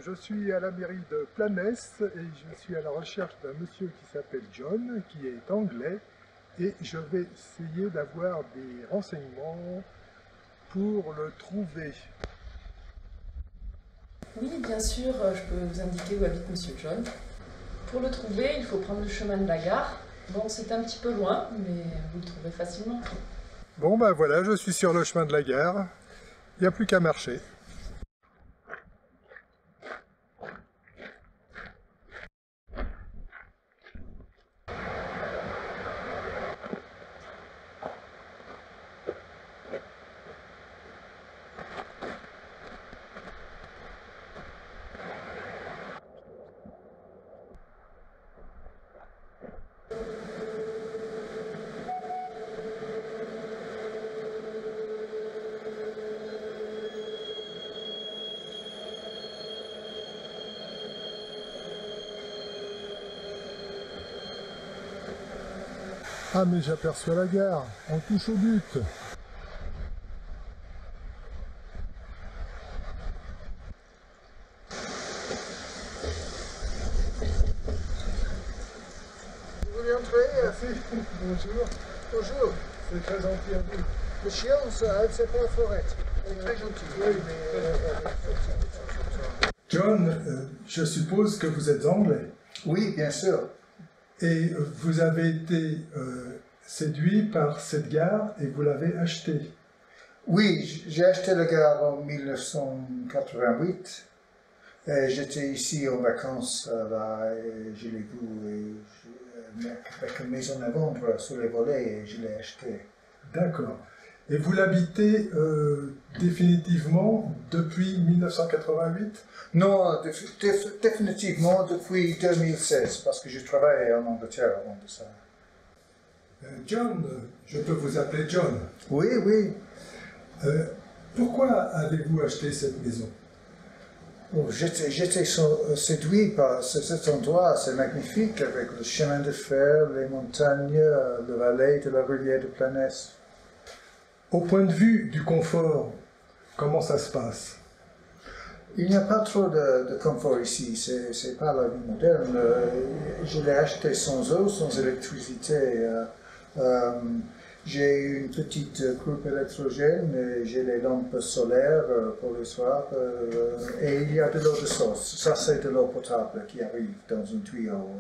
je suis à la mairie de Planès et je suis à la recherche d'un monsieur qui s'appelle John, qui est anglais, et je vais essayer d'avoir des renseignements pour le trouver. Oui, bien sûr, je peux vous indiquer où habite monsieur John. Pour le trouver, il faut prendre le chemin de la gare. Bon, c'est un petit peu loin, mais vous le trouverez facilement. Bon ben voilà, je suis sur le chemin de la gare, il n'y a plus qu'à marcher. Ah mais j'aperçois la gare, on touche au but. Vous voulez entrer? Merci, bonjour. Bonjour. C'est très gentil à vous. Le chien, c'est pas Florette. Elle est très gentille. Oui, mais John, je suppose que vous êtes anglais oui, bien sûr. et vous avez été séduit par cette gare et vous l'avez achetée. Oui, j'ai acheté la gare en 1988. J'étais ici en vacances là, et je l'ai vu avec une maison à vendre sur les volets et je l'ai acheté. D'accord. Et vous l'habitez définitivement depuis 1988? Non, définitivement depuis 2016 parce que je travaille en Angleterre avant de ça. John, je peux vous appeler John. Oui, oui. Pourquoi avez-vous acheté cette maison? Oh, j'étais séduit par cet endroit, c'est magnifique avec le chemin de fer, les montagnes, le vallée de la rivière de Planès. Au point de vue du confort, comment ça se passe? Il n'y a pas trop de confort ici, c'est pas la vie moderne. Je l'ai acheté sans eau, sans électricité. J'ai une petite groupe électrogène, et j'ai les lampes solaires pour le soir, et il y a de l'eau de source. Ça, c'est de l'eau potable qui arrive dans un tuyau.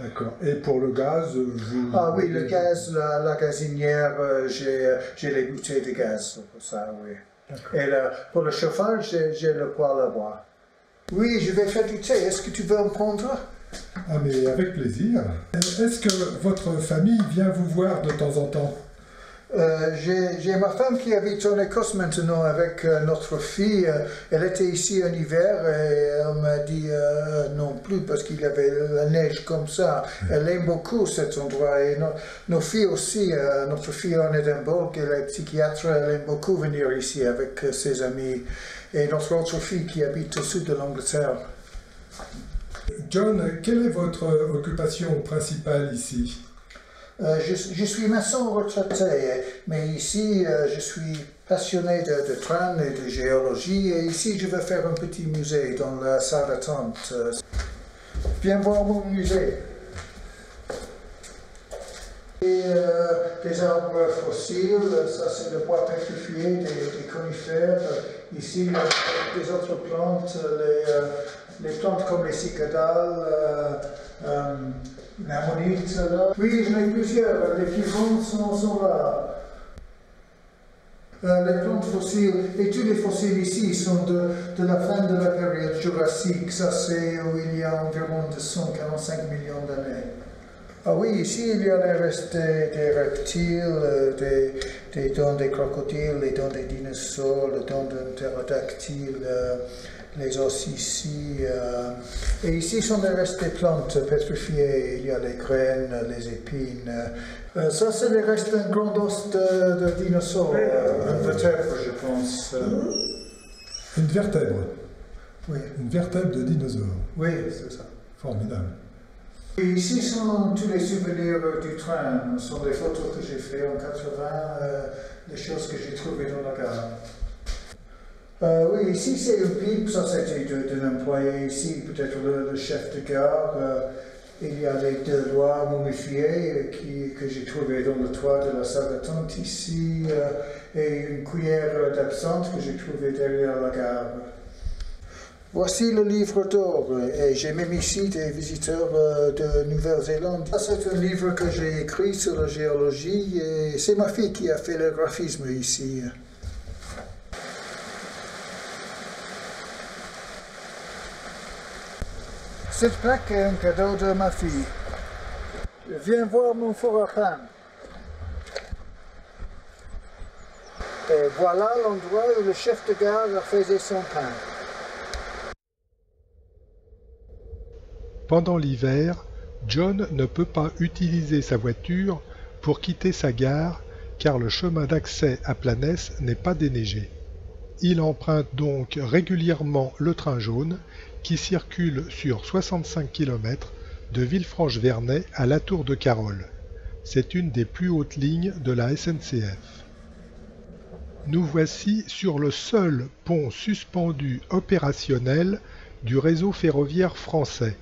D'accord. Et pour le gaz, vous... Ah oui, le gaz, la gazinière, j'ai les bouteilles de gaz pour ça, oui. Et pour le chauffage, j'ai le poêle à bois. Oui, je vais faire du thé. Est-ce que tu veux en prendre? Ah mais avec plaisir. Est-ce que votre famille vient vous voir de temps en temps? J'ai ma femme qui habite en Écosse maintenant avec notre fille. Elle était ici en hiver et elle m'a dit non plus parce qu'il y avait la neige comme ça. Elle aime beaucoup cet endroit et nos filles aussi. Notre fille en Édimbourg, elle est psychiatre, elle aime beaucoup venir ici avec ses amis. Et notre autre fille qui habite au sud de l'Angleterre. John, quelle est votre occupation principale ici? Je suis maçon retraité, mais ici je suis passionné de train et de géologie, et ici je vais faire un petit musée dans la salle d'attente. Viens voir mon musée. Et, des arbres fossiles, ça c'est le bois pétrifié des conifères. Ici il y a des autres plantes, les plantes comme les cicadales, l'ammonite là. Oui, j'en ai plusieurs, les plus grands sont là. Les plantes fossiles, et tous les fossiles ici sont de la fin de la période jurassique. Ça c'est où il y a environ 245 millions d'années. Ah oui, ici il y a les restes des reptiles, des dents des crocodiles, les dents des dinosaures, les dents d'un ptérodactyle, les os ici. Et ici sont les restes des plantes pétrifiées, il y a les graines, les épines. Ça c'est les restes d'un grand os de dinosaure, un vertèbre je pense. Une vertèbre? Oui. Une vertèbre de dinosaure? Oui, c'est ça. Formidable. Et ici sont tous les souvenirs du train, ce sont des photos que j'ai faites en 80, les choses que j'ai trouvées dans la gare. Oui, ici c'est une pipe, ça c'était d'un employé ici, peut-être le chef de gare. Il y a les deux lois momifiées que j'ai trouvées dans le toit de la salle d'attente ici, et une cuillère d'absinthe que j'ai trouvée derrière la gare. Voici le livre d'or, et j'ai même ici des visiteurs de Nouvelle-Zélande. C'est un livre que j'ai écrit sur la géologie, et c'est ma fille qui a fait le graphisme ici. Cette plaque est un cadeau de ma fille. Viens voir mon four à pain. Et voilà l'endroit où le chef de gare faisait son pain. Pendant l'hiver, John ne peut pas utiliser sa voiture pour quitter sa gare car le chemin d'accès à Planès n'est pas déneigé. Il emprunte donc régulièrement le train jaune qui circule sur 65 km de Villefranche-Vernay à La Tour-de-Carol. C'est une des plus hautes lignes de la SNCF. Nous voici sur le seul pont suspendu opérationnel du réseau ferroviaire français.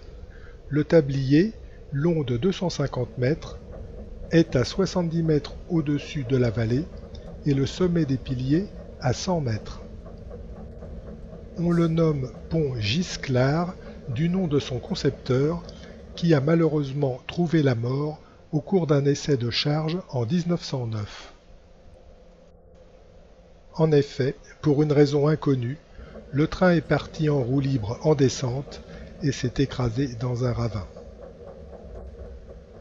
Le tablier, long de 250 mètres, est à 70 mètres au-dessus de la vallée et le sommet des piliers à 100 mètres. On le nomme pont Gisclar du nom de son concepteur qui a malheureusement trouvé la mort au cours d'un essai de charge en 1909. En effet, pour une raison inconnue, le train est parti en roue libre en descente et s'est écrasé dans un ravin.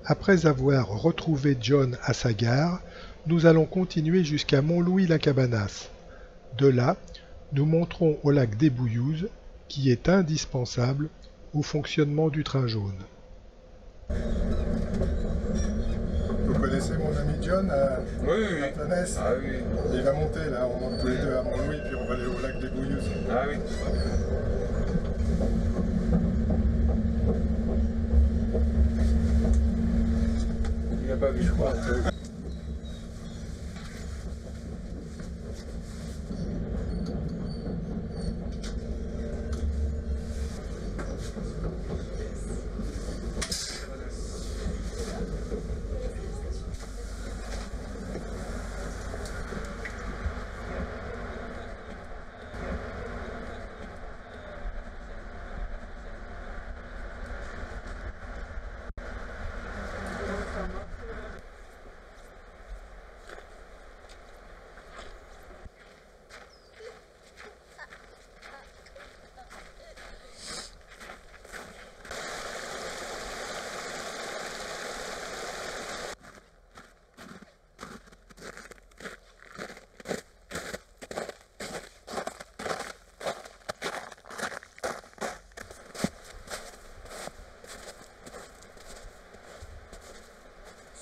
Après avoir retrouvé John à sa gare, nous allons continuer jusqu'à Montlouis-la-Cabanas. De là, nous monterons au lac des Bouillouzes, qui est indispensable au fonctionnement du train jaune. Vous connaissez mon ami John à Planès? Ah oui. Il va monter là, on monte tous les deux à Montlouis, puis on va aller au lac des Bouillouzes. Ah oui. Il n'a pas vu, je crois.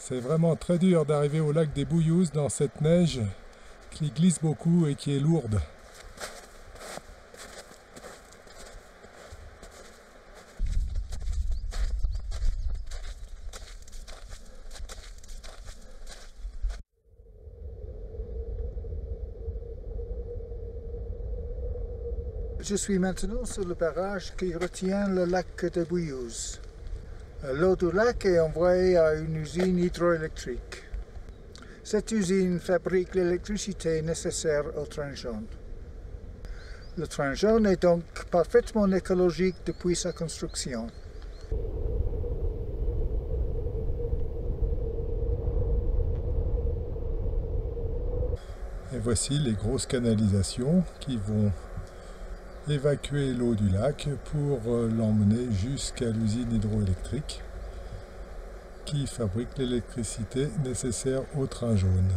C'est vraiment très dur d'arriver au lac des Bouillouzes dans cette neige qui glisse beaucoup et qui est lourde. Je suis maintenant sur le barrage qui retient le lac des Bouillouzes. L'eau du lac est envoyée à une usine hydroélectrique. Cette usine fabrique l'électricité nécessaire au train jaune. Le train jaune est donc parfaitement écologique depuis sa construction. Et voici les grosses canalisations qui vont évacuer l'eau du lac pour l'emmener jusqu'à l'usine hydroélectrique qui fabrique l'électricité nécessaire au train jaune.